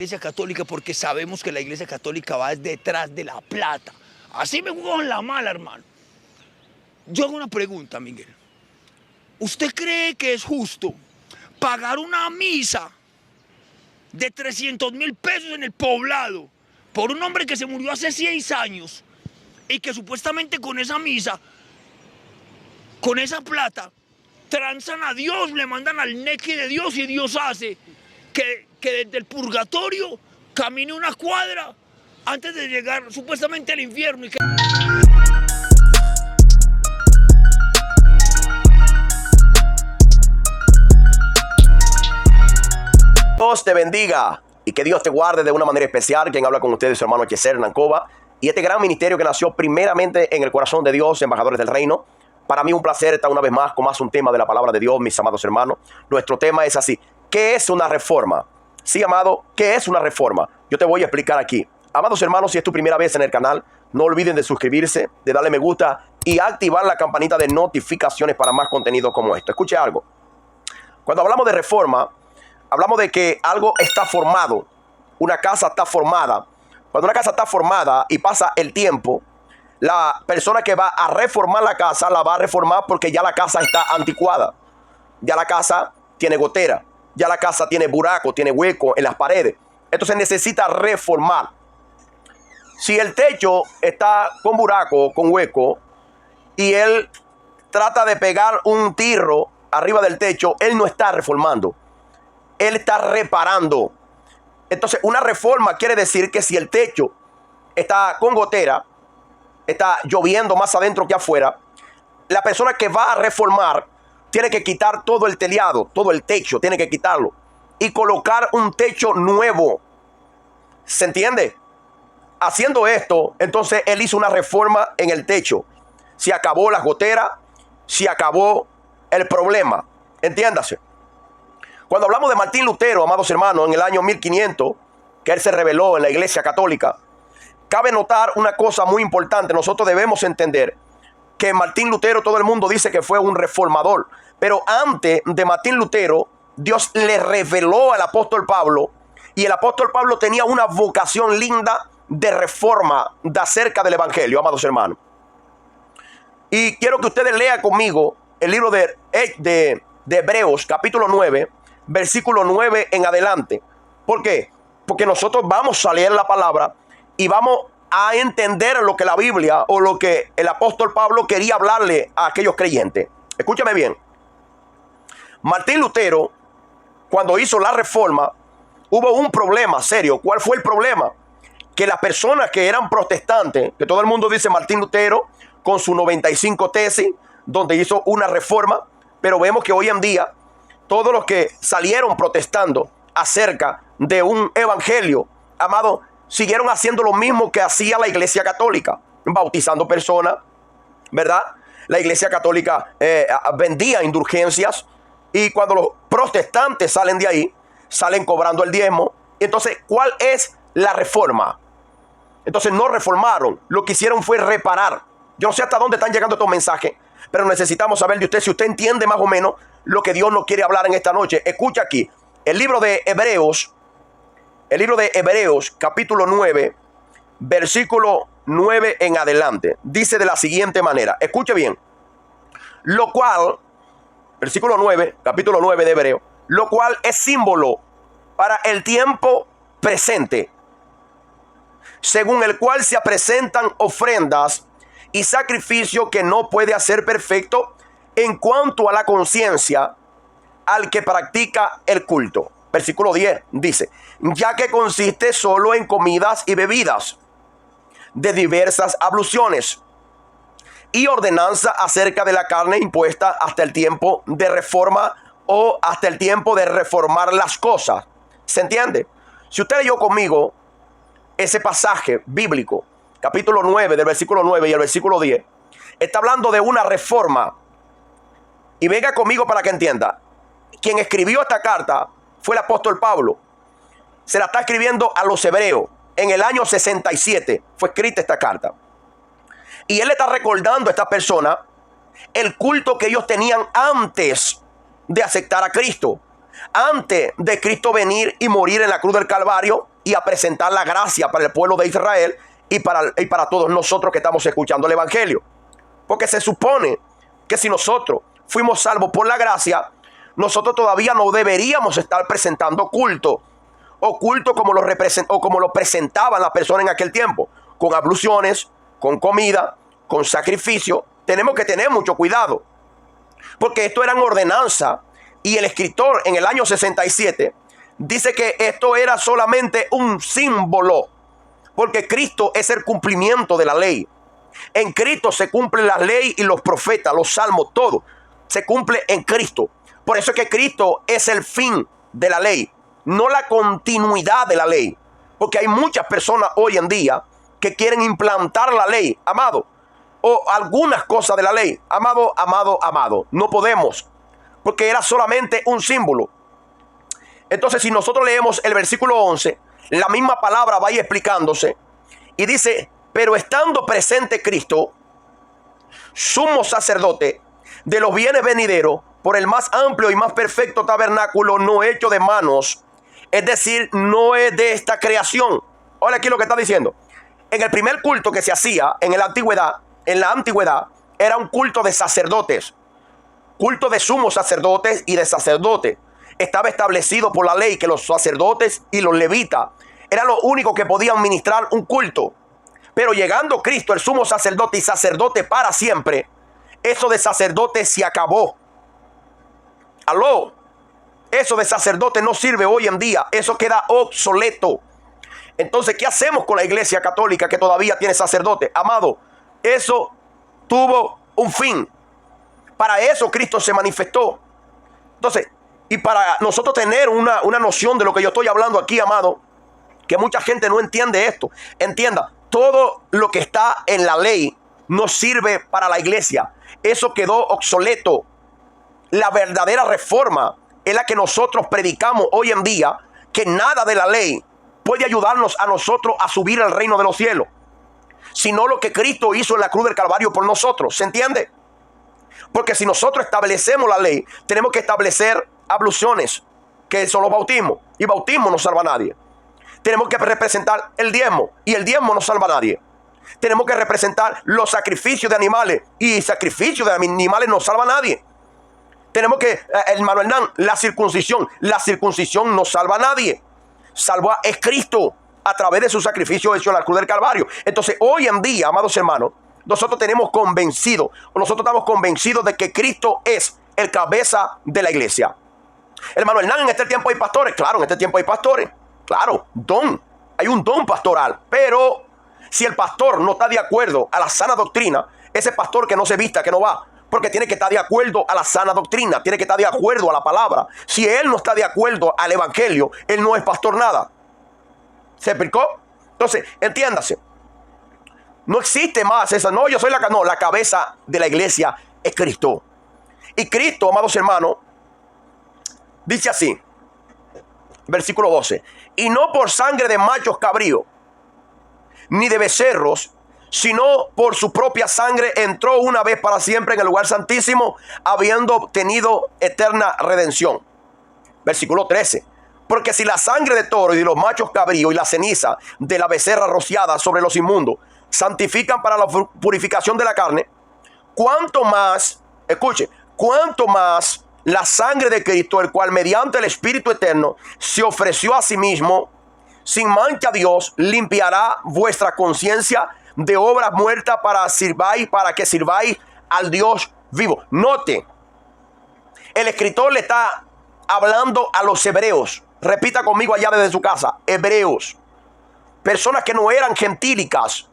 Iglesia Católica porque sabemos que la Iglesia Católica va detrás de la plata. Así me jugó en la mala, hermano. Yo hago una pregunta, Miguel. ¿Usted cree que es justo pagar una misa de 300.000 pesos en el poblado por un hombre que se murió hace 6 años y que supuestamente con esa misa, con esa plata, transan a Dios, le mandan al neque de Dios y Dios hace que desde el purgatorio camine una cuadra antes de llegar supuestamente al infierno? Y que... Dios te bendiga y que Dios te guarde de una manera especial. Quien habla con ustedes, su hermano Yeser Nancova, y este gran ministerio que nació primeramente en el corazón de Dios, embajadores del reino. Para mí un placer estar una vez más con más un tema de la palabra de Dios, mis amados hermanos. Nuestro tema es así: ¿qué es una reforma? Sí, amado, ¿qué es una reforma? Yo te voy a explicar aquí. Amados hermanos, si es tu primera vez en el canal, no olviden de suscribirse, de darle me gusta y activar la campanita de notificaciones para más contenido como esto. Escuche algo. Cuando hablamos de reforma, hablamos de que algo está formado, una casa está formada. Cuando una casa está formada y pasa el tiempo, la persona que va a reformar la casa la va a reformar porque ya la casa está anticuada. Ya la casa tiene gotera, ya la casa tiene buraco, tiene hueco en las paredes. Entonces necesita reformar. Si el techo está con buraco, con hueco, y él trata de pegar un tirro arriba del techo, él no está reformando. Él está reparando. Entonces, una reforma quiere decir que si el techo está con gotera, está lloviendo más adentro que afuera, la persona que va a reformar tiene que quitar todo el telado, todo el techo, tiene que quitarlo y colocar un techo nuevo. ¿Se entiende? Haciendo esto, entonces él hizo una reforma en el techo. Se acabó las goteras, se acabó el problema. Entiéndase. Cuando hablamos de Martín Lutero, amados hermanos, en el año 1500, que él se rebeló en la Iglesia Católica, cabe notar una cosa muy importante. Nosotros debemos entender que Martín Lutero, todo el mundo dice que fue un reformador, pero antes de Martín Lutero, Dios le reveló al apóstol Pablo, y el apóstol Pablo tenía una vocación linda de reforma de acerca del evangelio, amados hermanos. Y quiero que ustedes lean conmigo el libro de Hebreos, capítulo 9, versículo 9 en adelante. ¿Por qué? Porque nosotros vamos a leer la palabra y vamos a entender lo que la Biblia o lo que el apóstol Pablo quería hablarle a aquellos creyentes. Escúchame bien. Martín Lutero, cuando hizo la reforma, hubo un problema serio. ¿Cuál fue el problema? Que las personas que eran protestantes, que todo el mundo dice Martín Lutero con sus 95 tesis, donde hizo una reforma, pero vemos que hoy en día todos los que salieron protestando acerca de un evangelio, amado, siguieron haciendo lo mismo que hacía la Iglesia Católica, bautizando personas, ¿verdad? La Iglesia Católica vendía indulgencias, y cuando los protestantes salen de ahí, salen cobrando el diezmo. Entonces, ¿cuál es la reforma? Entonces no reformaron, lo que hicieron fue reparar. Yo no sé hasta dónde están llegando estos mensajes, pero necesitamos saber de usted si usted entiende más o menos lo que Dios nos quiere hablar en esta noche. Escucha aquí, el libro de Hebreos, capítulo 9, versículo 9 en adelante, dice de la siguiente manera. Escuche bien. Lo cual, versículo 9, capítulo 9 de Hebreos, lo cual es símbolo para el tiempo presente, según el cual se presentan ofrendas y sacrificio que no puede hacer perfecto en cuanto a la conciencia al que practica el culto. Versículo 10 dice: ya que consiste solo en comidas y bebidas de diversas abluciones y ordenanza acerca de la carne impuesta hasta el tiempo de reforma o hasta el tiempo de reformar las cosas. ¿Se entiende? Si usted leyó conmigo ese pasaje bíblico, capítulo 9, del versículo 9 y el versículo 10, está hablando de una reforma. Y venga conmigo para que entienda. Quien escribió esta carta fue el apóstol Pablo. Se la está escribiendo a los hebreos. En el año 67 fue escrita esta carta. Y él está recordando a esta persona el culto que ellos tenían antes de aceptar a Cristo. antes de Cristo venir y morir en la cruz del Calvario y a presentar la gracia para el pueblo de Israel y para todos nosotros que estamos escuchando el Evangelio. Porque se supone que si nosotros fuimos salvos por la gracia, nosotros todavía no deberíamos estar presentando culto, o culto como lo presentaban las personas en aquel tiempo, con abluciones, con comida, con sacrificio. Tenemos que tener mucho cuidado, porque esto eran ordenanzas, y el escritor en el año 67 dice que esto era solamente un símbolo, porque Cristo es el cumplimiento de la ley. En Cristo se cumple la ley y los profetas, los salmos, todo se cumple en Cristo. Por eso es que Cristo es el fin de la ley, no la continuidad de la ley. Porque hay muchas personas hoy en día que quieren implantar la ley, amado, o algunas cosas de la ley. Amado, no podemos, porque era solamente un símbolo. Entonces, si nosotros leemos el versículo 11, la misma palabra va a ir explicándose y dice: pero estando presente Cristo, sumo sacerdote de los bienes venideros, por el más amplio y más perfecto tabernáculo, no hecho de manos, es decir, no es de esta creación. Ahora aquí lo que está diciendo: en el primer culto que se hacía en la antigüedad, era un culto de sacerdotes, culto de sumos sacerdotes y de sacerdotes. Estaba establecido por la ley que los sacerdotes y los levitas eran los únicos que podían ministrar un culto. Pero llegando Cristo, el sumo sacerdote y sacerdote para siempre, eso de sacerdote se acabó. Aló, eso de sacerdote no sirve hoy en día, eso queda obsoleto. Entonces, ¿qué hacemos con la iglesia católica que todavía tiene sacerdote? Amado, eso tuvo un fin. Para eso Cristo se manifestó. Entonces, y para nosotros tener una noción de lo que yo estoy hablando aquí, amado, que mucha gente no entiende esto. Entienda, todo lo que está en la ley no sirve para la iglesia. Eso quedó obsoleto. La verdadera reforma es la que nosotros predicamos hoy en día, que nada de la ley puede ayudarnos a nosotros a subir al reino de los cielos, sino lo que Cristo hizo en la cruz del Calvario por nosotros. ¿Se entiende? Porque si nosotros establecemos la ley, tenemos que establecer abluciones, que son los bautismos, y bautismo no salva a nadie. Tenemos que representar el diezmo, y el diezmo no salva a nadie. Tenemos que representar los sacrificios de animales, y sacrificios de animales no salva a nadie. Tenemos que, hermano Hernán, la circuncisión no salva a nadie. Salva es Cristo a través de su sacrificio hecho en la cruz del Calvario. Entonces, hoy en día, amados hermanos, nosotros estamos convencidos de que Cristo es el cabeza de la iglesia. Hermano Hernán, en este tiempo hay pastores. Claro, en este tiempo hay pastores. Claro, hay un don pastoral. Pero si el pastor no está de acuerdo a la sana doctrina, ese pastor que no se vista, que no va, porque tiene que estar de acuerdo a la sana doctrina, tiene que estar de acuerdo a la palabra. Si él no está de acuerdo al evangelio, él no es pastor nada. ¿Se explicó? Entonces, entiéndase. No existe más esa. No, yo soy la cabeza de la iglesia es Cristo. Y Cristo, amados hermanos, dice así, versículo 12: y no por sangre de machos cabríos, ni de becerros, sino por su propia sangre entró una vez para siempre en el lugar santísimo, habiendo obtenido eterna redención. Versículo 13: porque si la sangre de toro y de los machos cabríos y la ceniza de la becerra rociada sobre los inmundos santifican para la purificación de la carne, cuánto más, escuche, cuánto más la sangre de Cristo, el cual mediante el Espíritu eterno se ofreció a sí mismo sin mancha a Dios, limpiará vuestra conciencia de obras muertas para que sirváis al Dios vivo. Note, el escritor le está hablando a los hebreos. Repita conmigo allá desde su casa: hebreos, personas que no eran gentílicas,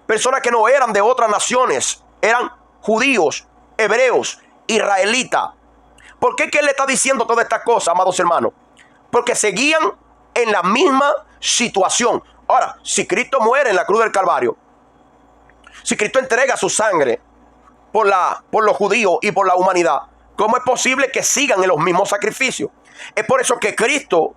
personas que no eran de otras naciones, eran judíos, hebreos, israelitas. ¿Por qué que él le está diciendo todas estas cosas, amados hermanos? Porque seguían en la misma situación. Ahora, si Cristo muere en la cruz del Calvario, si Cristo entrega su sangre por los judíos y por la humanidad, ¿cómo es posible que sigan en los mismos sacrificios? Es por eso que Cristo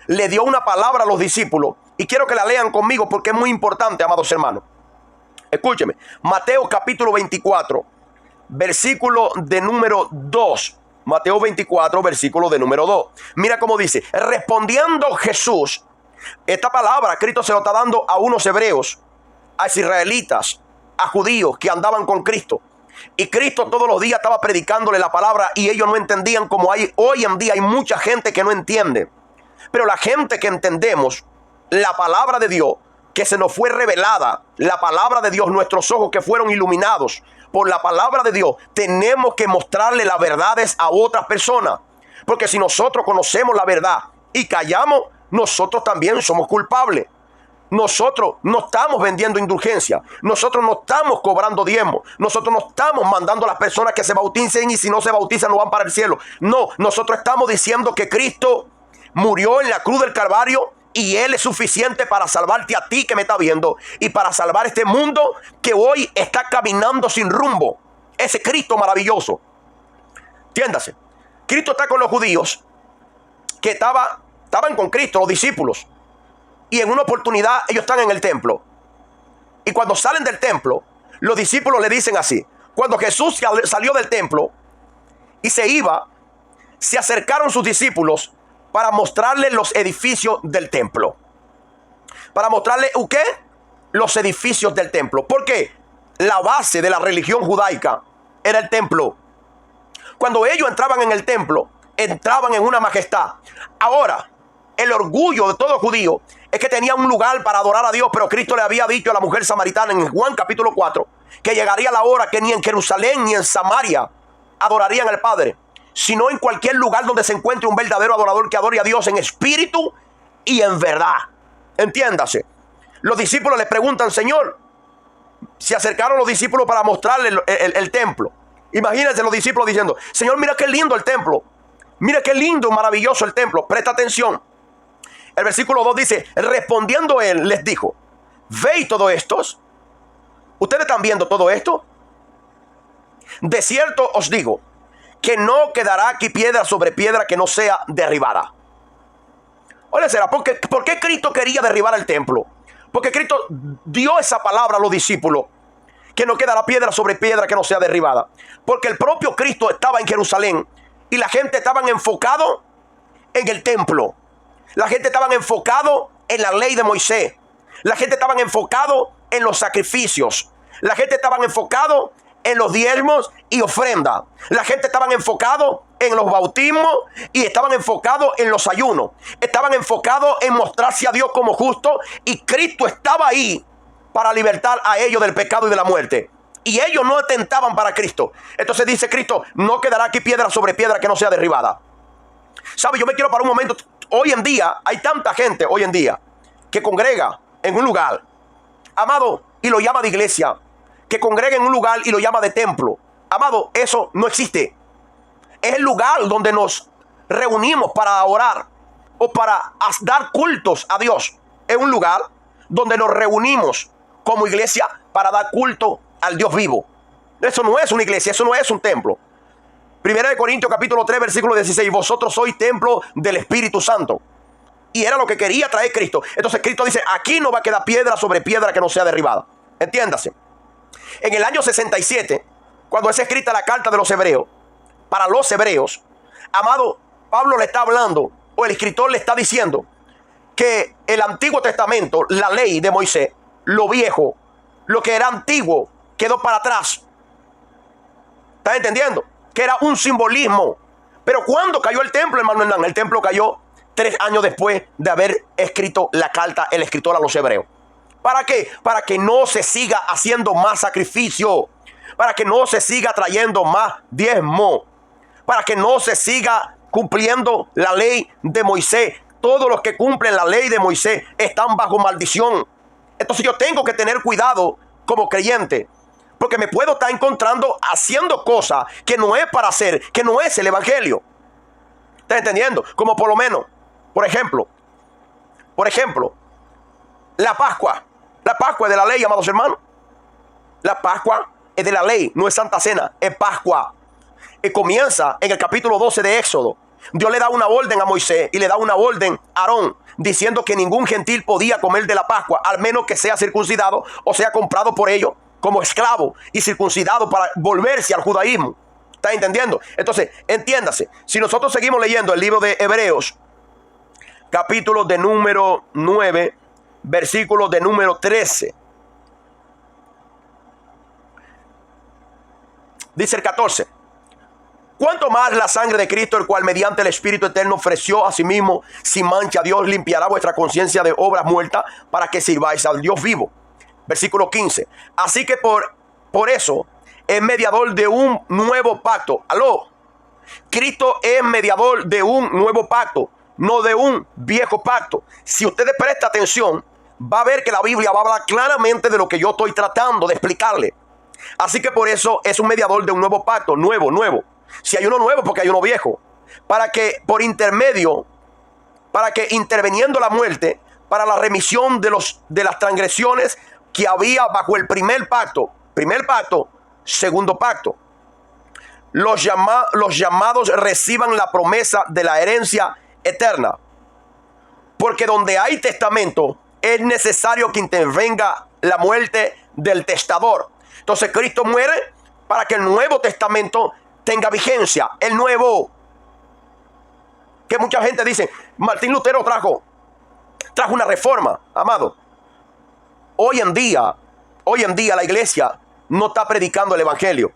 le dio una palabra a los discípulos, y quiero que la lean conmigo porque es muy importante, amados hermanos. Escúcheme, Mateo capítulo 24, versículo de número 2. Mateo 24, versículo de número 2. Mira cómo dice, respondiendo Jesús, esta palabra Cristo se lo está dando a unos hebreos, a israelitas, a judíos que andaban con Cristo. Y Cristo todos los días estaba predicándole la palabra y ellos no entendían, como hay hoy en día hay mucha gente que no entiende. Pero la gente que entendemos la palabra de Dios, que se nos fue revelada, la palabra de Dios, nuestros ojos que fueron iluminados por la palabra de Dios, tenemos que mostrarle las verdades a otras personas. Porque si nosotros conocemos la verdad y callamos, nosotros también somos culpables. Nosotros no estamos vendiendo indulgencia. Nosotros no estamos cobrando diezmos. Nosotros no estamos mandando a las personas que se bauticen y si no se bautizan no van para el cielo. No, nosotros estamos diciendo que Cristo murió en la cruz del Calvario y Él es suficiente para salvarte a ti que me está viendo y para salvar este mundo que hoy está caminando sin rumbo. Ese Cristo maravilloso. Entiéndase. Cristo está con los judíos que estaban con Cristo, los discípulos. Y en una oportunidad ellos están en el templo. Y cuando salen del templo, los discípulos le dicen así. Cuando Jesús salió del templo y se iba, se acercaron sus discípulos para mostrarle los edificios del templo. Para mostrarle, ¿qué? Los edificios del templo. Porque la base de la religión judaica era el templo. Cuando ellos entraban en el templo, entraban en una majestad. Ahora, el orgullo de todo judío es que tenía un lugar para adorar a Dios, pero Cristo le había dicho a la mujer samaritana en Juan capítulo 4 que llegaría la hora que ni en Jerusalén ni en Samaria adorarían al Padre, sino en cualquier lugar donde se encuentre un verdadero adorador que adore a Dios en espíritu y en verdad. Entiéndase. Los discípulos le preguntan, Señor, se acercaron los discípulos para mostrarle el templo. Imagínense los discípulos diciendo, Señor, mira qué lindo el templo. Mira qué lindo, maravilloso el templo. Presta atención. El versículo 2 dice, respondiendo él, les dijo, ¿veis todo esto? ¿Ustedes están viendo todo esto? De cierto os digo, que no quedará aquí piedra sobre piedra que no sea derribada. Oye, ¿será? ¿Por qué Cristo quería derribar el templo? Porque Cristo dio esa palabra a los discípulos, que no quedará piedra sobre piedra que no sea derribada. Porque el propio Cristo estaba en Jerusalén y la gente estaba enfocada en el templo. La gente estaba enfocada en la ley de Moisés. La gente estaba enfocada en los sacrificios. La gente estaba enfocada en los diezmos y ofrendas. La gente estaba enfocada en los bautismos y estaban enfocados en los ayunos. Estaban enfocados en mostrarse a Dios como justo, y Cristo estaba ahí para libertar a ellos del pecado y de la muerte. Y ellos no atentaban para Cristo. Entonces dice Cristo, no quedará aquí piedra sobre piedra que no sea derribada. ¿Sabe? Yo me quiero parar un momento. Hoy en día, hay tanta gente hoy en día que congrega en un lugar, amado, y lo llama de iglesia, que congrega en un lugar y lo llama de templo. Amado, eso no existe. Es el lugar donde nos reunimos para orar o para dar cultos a Dios. Es un lugar donde nos reunimos como iglesia para dar culto al Dios vivo. Eso no es una iglesia, eso no es un templo. Primera de Corintios capítulo 3 versículo 16. Vosotros sois templo del Espíritu Santo. Y era lo que quería traer Cristo. Entonces Cristo dice, aquí no va a quedar piedra sobre piedra que no sea derribada. Entiéndase. En el año 67, cuando es escrita la carta de los hebreos, para los hebreos, amado, Pablo le está hablando, o el escritor le está diciendo, que el Antiguo Testamento, la ley de Moisés, lo viejo, lo que era antiguo, quedó para atrás. ¿Estás entendiendo? Que era un simbolismo. Pero cuando cayó el templo, hermano Hernán, el templo cayó 3 años después de haber escrito la carta el escritor a los hebreos. ¿Para qué? Para que no se siga haciendo más sacrificio, para que no se siga trayendo más diezmo, para que no se siga cumpliendo la ley de Moisés. Todos los que cumplen la ley de Moisés están bajo maldición. Entonces yo tengo que tener cuidado como creyente, porque me puedo estar encontrando haciendo cosas que no es para hacer, que no es el evangelio. ¿Estás entendiendo? Como por lo menos, por ejemplo, la Pascua. La Pascua es de la ley, amados hermanos. La Pascua es de la ley, no es Santa Cena, es Pascua. Y comienza en el capítulo 12 de Éxodo. Dios le da una orden a Moisés y le da una orden a Aarón, diciendo que ningún gentil podía comer de la Pascua, al menos que sea circuncidado o sea comprado por ellos como esclavo y circuncidado para volverse al judaísmo. ¿Está entendiendo? Entonces, entiéndase, si nosotros seguimos leyendo el libro de Hebreos, capítulo de número 9, versículo de número 13. Dice el 14. ¿Cuánto más la sangre de Cristo, el cual mediante el Espíritu Eterno ofreció a sí mismo sin mancha a Dios, limpiará vuestra conciencia de obras muertas para que sirváis al Dios vivo? Versículo 15. Así que por eso es mediador de un nuevo pacto. Aló. Cristo es mediador de un nuevo pacto, no de un viejo pacto. Si ustedes prestan atención, va a ver que la Biblia va a hablar claramente de lo que yo estoy tratando de explicarle. Así que por eso es un mediador de un nuevo pacto, nuevo. Si hay uno nuevo, porque hay uno viejo. Para que interviniendo la muerte, para la remisión de las transgresiones que había bajo el primer pacto, segundo pacto, los llamados reciban la promesa de la herencia eterna. Porque donde hay testamento, es necesario que intervenga la muerte del testador. Entonces Cristo muere para que el Nuevo Testamento tenga vigencia. El nuevo. Que mucha gente dice, Martín Lutero trajo una reforma, amado. Hoy en día la iglesia no está predicando el evangelio.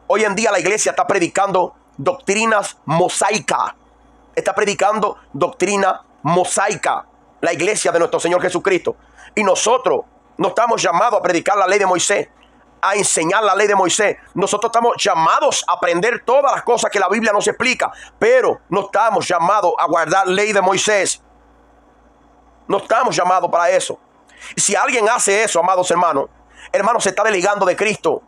Hoy en día la iglesia está predicando doctrinas mosaicas. Está predicando doctrina mosaica. La iglesia de nuestro Señor Jesucristo. Y nosotros no estamos llamados a predicar la ley de Moisés, a enseñar la ley de Moisés. Nosotros estamos llamados a aprender todas las cosas que la Biblia nos explica, pero no estamos llamados a guardar ley de Moisés. No estamos llamados para eso. Si alguien hace eso, amados hermanos, se está desligando de Cristo.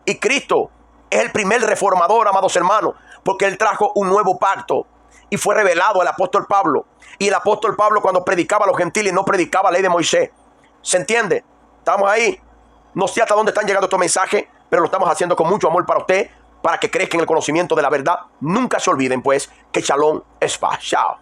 Y Cristo es el primer reformador, amados hermanos, porque Él trajo un nuevo pacto y fue revelado al apóstol Pablo. Y el apóstol Pablo, cuando predicaba a los gentiles, no predicaba la ley de Moisés. ¿Se entiende? ¿Estamos ahí? No sé hasta dónde están llegando estos mensajes, pero lo estamos haciendo con mucho amor para usted, para que crezca en el conocimiento de la verdad. Nunca se olviden, pues, que Shalom es paz. Chao.